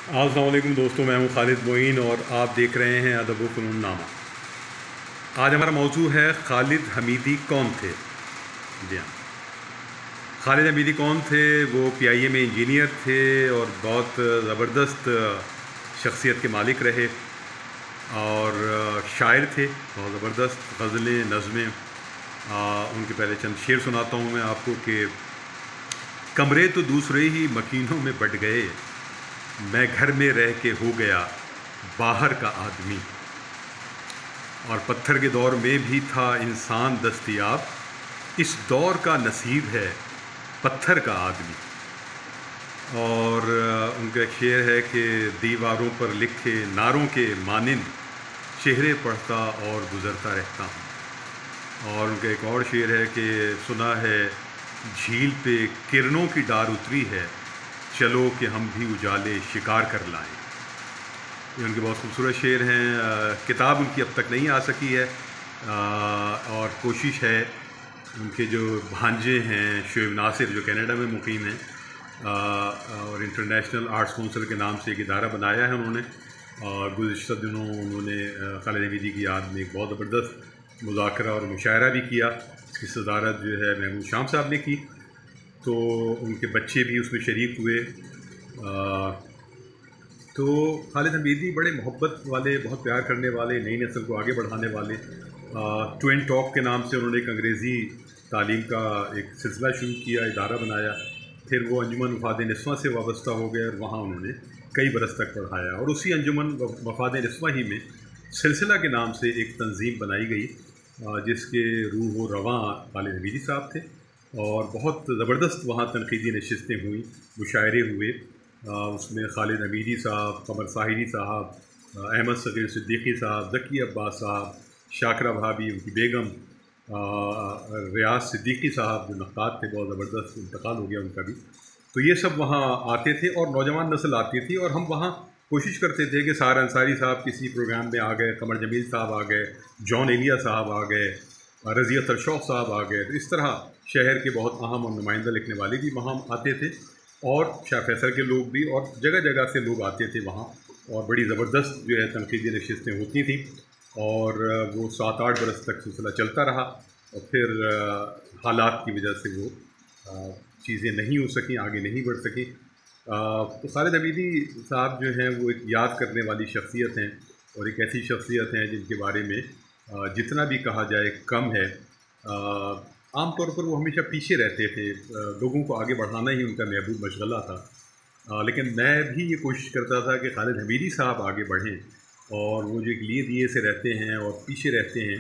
अस्सलाम वालेकुम दोस्तों, मैं हूं खालिद मोइन और आप देख रहे हैं अदब व फ़नून नामा। आज हमारा मौजू है खालिद हमीदी कौन थे। जी हाँ, खालिद हमीदी कौन थे? वो पीआईए में इंजीनियर थे और बहुत ज़बरदस्त शख्सियत के मालिक रहे और शायर थे, बहुत ज़बरदस्त गज़लें, नज़में। उनके पहले चंद शेर सुनाता हूँ मैं आपको कि कमरे तो दूसरे ही मकीनों में बट गए, मैं घर में रह के हो गया बाहर का आदमी। और पत्थर के दौर में भी था इंसान दस्तयाब, इस दौर का नसीब है पत्थर का आदमी। और उनका एक शेर है कि दीवारों पर लिखे नारों के मानिंद चेहरे पढ़ता और गुज़रता रहता हूँ। और उनका एक और शेर है कि सुना है झील पे किरणों की डार उतरी है, चलो कि हम भी उजाले शिकार कर लाएं। ये उनके बहुत खूबसूरत शेर हैं। किताब उनकी अब तक नहीं आ सकी है और कोशिश है। उनके जो भांजे हैं शोएब नासिर, जो कनाडा में मुकीम हैं, और इंटरनेशनल आर्ट्स काउंसिल के नाम से एक इदारा बनाया है उन्होंने। और गुज़िश्ता दिनों उन्होंने खालिद हमीदी की याद में एक बहुत ज़बरदस्त मुज़ाकरा और मुशायरा भी किया। इसकी सदारत जो है महमूद शाम साहब ने की, तो उनके बच्चे भी उसमें शरीक हुए। तो खालिद हमीदी बड़े मोहब्बत वाले, बहुत प्यार करने वाले, नई नस्ल को आगे बढ़ाने वाले। ट्विन टॉक के नाम से उन्होंने एक अंग्रेज़ी तालीम का एक सिलसिला शुरू किया, इदारा बनाया। फिर वो अंजुमन वफ़ाद निस्वां से वाबस्ता हो गए और वहाँ उन्होंने कई बरस तक पढ़ाया। और उसी अंजुमन वफ़ाद निस्वां ही में सिलसिला के नाम से एक तंजीम बनाई गई, जिसके रूह व रवां खालिद हमीदी साहब थे। और बहुत ज़बरदस्त वहाँ तनक़ीदी नशिस्तें हुई, मुशायरे हुए। उसमें खालिद हमीदी साहब, कमर साहिरी साहब, अहमद सग़ीर सिद्दीकी साहब, ज़की अब्बास साहब, शाकरा भाभी, उनकी बेगम, रियाज सिद्दीकी साहब जो नक़ाद थे, बहुत ज़बरदस्त, इंतकाल हो गया उनका भी। तो ये सब वहाँ आते थे और नौजवान नस्ल आती थी। और हम वहाँ कोशिश करते थे कि सार अंसारी साहब किसी प्रोग्राम में आ गए, कमर जमील साहब आ गए, जॉन एलिया साहब आ गए, रज़िया तरशौफ़ साहब आ गए। तो इस तरह शहर के बहुत अहम और नुमाइंदा लिखने वाले भी वहाँ आते थे और शाह फैसल के लोग भी, और जगह जगह से लोग आते थे वहाँ। और बड़ी ज़बरदस्त जो है तनक़ीदी नशिस्तें होती थी। और वो 7-8 बरस तक सिलसिला चलता रहा। और फिर हालात की वजह से वो चीज़ें नहीं हो सकें, आगे नहीं बढ़ सकें। तो खालिद हमीदी साहब जो हैं वो एक याद करने वाली शख्सियत हैं और एक ऐसी शख्सियत हैं जिनके बारे में जितना भी कहा जाए कम है। आम तौर पर वो हमेशा पीछे रहते थे, लोगों को आगे बढ़ाना ही उनका महबूब मशगला था। लेकिन मैं भी ये कोशिश करता था कि खालिद हमीदी साहब आगे बढ़ें, और वो जो एक लिए दिए से रहते हैं और पीछे रहते हैं,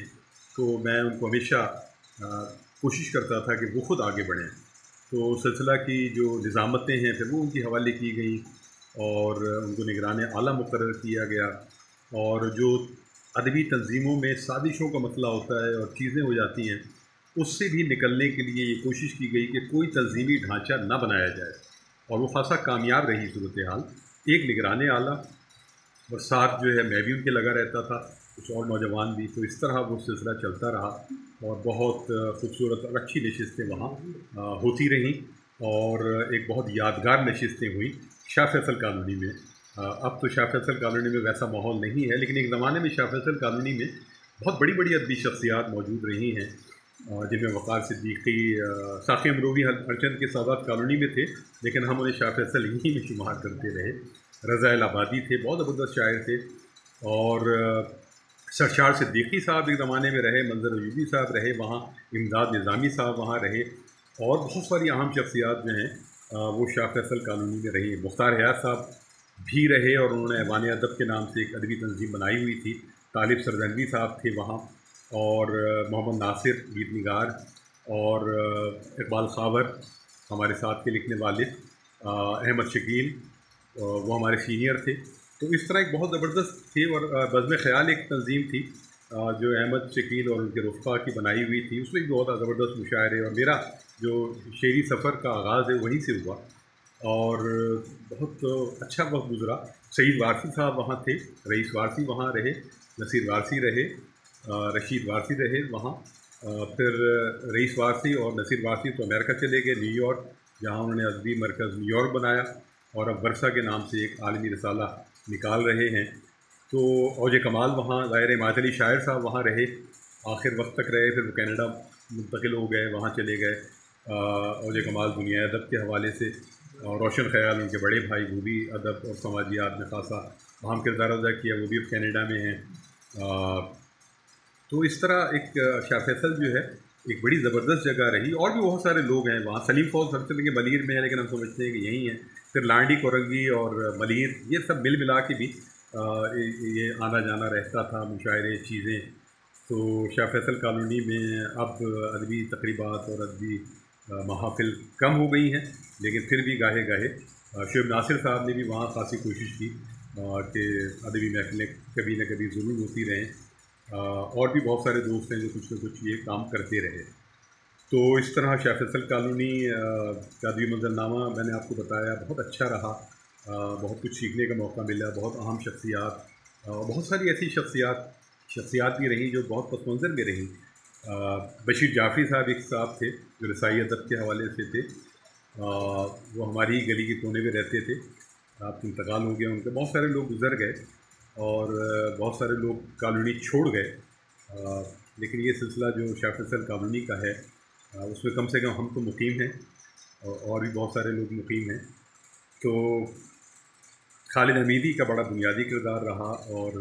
तो मैं उनको हमेशा कोशिश करता था कि वो ख़ुद आगे बढ़ें। तो सिलसिला की जो निज़ामतें हैं फिर वो उनके हवाले की गई और उनको निगरान आला मुकर्रर किया गया। और जो अदबी तंजीमों में साजिशों का मसला होता है और चीज़ें हो जाती हैं, उससे भी निकलने के लिए ये कोशिश की गई कि कोई तंजीमी ढांचा ना बनाया जाए। और वो खासा कामयाब रही सूरत हाल। एक निगरान आला और साथ जो है मैं भी उनके लगा रहता था, कुछ और नौजवान भी। तो इस तरह वो सिलसिला चलता रहा और बहुत खूबसूरत और अच्छी नशिस्तें वहाँ होती रहीं। और एक बहुत यादगार नशिस्तें हुई शाह फैसल कॉलोनी में। अब तो शाह फैसल कॉलोनी में वैसा माहौल नहीं है, लेकिन एक ज़माने में शाह फैसल कॉलोनी में बहुत बड़ी बड़ी अदबी शख्सियात मौजूद रही हैं, जिनमें वक़ार सिद्दीकी, साक़ी अमरोवी हरचंद के सादात कॉलोनी में थे, लेकिन हम उन्हें शाह फैसल ही में शुमार करते रहे। रज़ा अल आबादी थे, बहुत ज़बरदस्त शायर थे। और सरशार सिद्दीकी साहब एक ज़माने में रहे, मंजर अयूबी साहब रहे वहाँ, इमदाद निज़ामी साहब वहाँ रहे, और बहुत सारी अहम शख्सियात जो हैं वो शाह फैसल कॉलोनी में रही। मुख्तार हयात साहब भी रहे और उन्होंने ऐवान अदब के नाम से एक अदबी तंजीम बनाई हुई थी। तालिब सरदनवी साहब थे वहाँ, और मोहम्मद नासिर गीत निगार, और इकबाल खावर हमारे साथ के लिखने वाले, अहमद शकील वो हमारे सीनियर थे। तो इस तरह एक बहुत ज़बरदस्त थी। और बज़्म ख़याल एक तंजीम थी जो अहमद शकील और उनके रुफ़ा की बनाई हुई थी, उसमें भी बहुत ज़बरदस्त मुशायरे, और मेरा जो शेरी सफ़र का आगाज़ है वहीं से हुआ और बहुत अच्छा वक्त गुज़रा। सईद वारसी साहब वहाँ थे, रईस वारसी वहाँ रहे, नसीर वारसी रहे, रशीद वारसी रहे वहाँ। फिर रईस वारसी और नसीर वारसी तो अमेरिका चले गए, न्यूयॉर्क, जहाँ उन्होंने अदबी मरकज़ न्यूयॉर्क बनाया। اور اب ورثہ کے نام سے ایک عالمی رسالہ نکال رہے ہیں۔ تو اوج کمال وہاں ظاہر ماہد علی شاعر صاحب وہاں رہے، آخر وقت تک رہے، پھر وہ کینیڈا منتقل ہو گئے، وہاں چلے گئے۔ اوج کمال دنیا ادب کے حوالے سے، اور روشن خیال ان کے بڑے بھائی، وہ بھی ادب اور سماجیات میں خاصا اہم کردار ادا کیا، وہ بھی اب کینیڈا میں ہیں۔ تو اس طرح ایک شاہ فیصل جو ہے ایک بڑی زبردست جگہ رہی، اور بھی بہت سارے لوگ ہیں وہاں۔ سلیم فوز ہم چلیں گے ملیر میں ہے، لیکن ہم سمجھتے ہیں کہ یہیں ہیں۔ پھر لانڈی کورنگی اور ملیر، یہ سب مل ملا کے بھی یہ آنا جانا رہتا تھا، مشاعرے، چیزیں۔ تو شاہ فیصل کالونی میں اب ادبی تقریبات اور ادبی محافل کم ہو گئی ہیں، لیکن پھر بھی گاہے گاہے شعیب ناصر صاحب نے بھی وہاں خاصی کوشش کی کہ ادبی محفلیں کبھی نہ کبھی ضرور ہوتی رہیں، اور بھی بہت سارے دوست ہیں جو کچھ نہ کچھ یہ کام کرتے رہے۔ تو اس طرح شاہ فیصل کالونی کا ادبی منظرنامہ میں نے آپ کو بتایا، بہت اچھا رہا، بہت کچھ سیکھنے کا موقع ملا، بہت اہم شخصیات، بہت ساری ایسی شخصیات بھی رہیں جو بہت پس منظر میں رہیں۔ بشیر جعفری صاحب ایک صاحب تھے جو رسائی ادب کے حوالے سے تھے، وہ ہماری ہی گلی کے کونے میں رہتے تھے، آپ کا انتقال ہو گیا ان کا۔ بہت سارے لوگ گزر گئے اور بہت سارے لوگ کالونی چھوڑ گئے، لیکن یہ سلسلہ جو شاہ فیصل کالونی کا ہے اس میں کم سے کم ہم تو مقیم ہیں، اور بھی بہت سارے لوگ مقیم ہیں۔ تو خالد حمیدی کا بڑا بنیادی کردار رہا، اور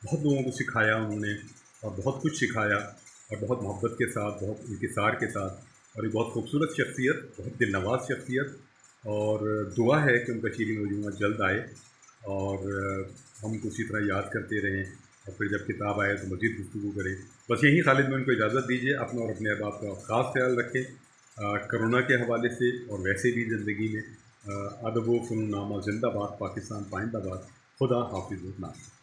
بہت لوگوں کو سکھایا انہوں نے، اور بہت کچھ سکھایا، اور بہت محبت کے ساتھ، بہت انکسار کے ساتھ، اور ایک بہت خوبصورت شخصیت، بہت دل نواز شخصیت، اور دعا ہے کہ ان کا شیریں مجموعہ جلد آئے اور ہم کو اسی طرح یاد کرتے رہیں، اور پھر جب کتاب آئے تو مزید گفتگو کریں۔ بس یہی خالد میں ان کو اجازت دیجیے، اپنا اور اپنے احباب کا خاص خیال رکھیں، کرونا کے حوالے سے اور ویسے بھی زندگی میں۔ ادب و فنون نامہ زندہ باد، پاکستان پائندہ باد۔ خدا حافظ و ناصر۔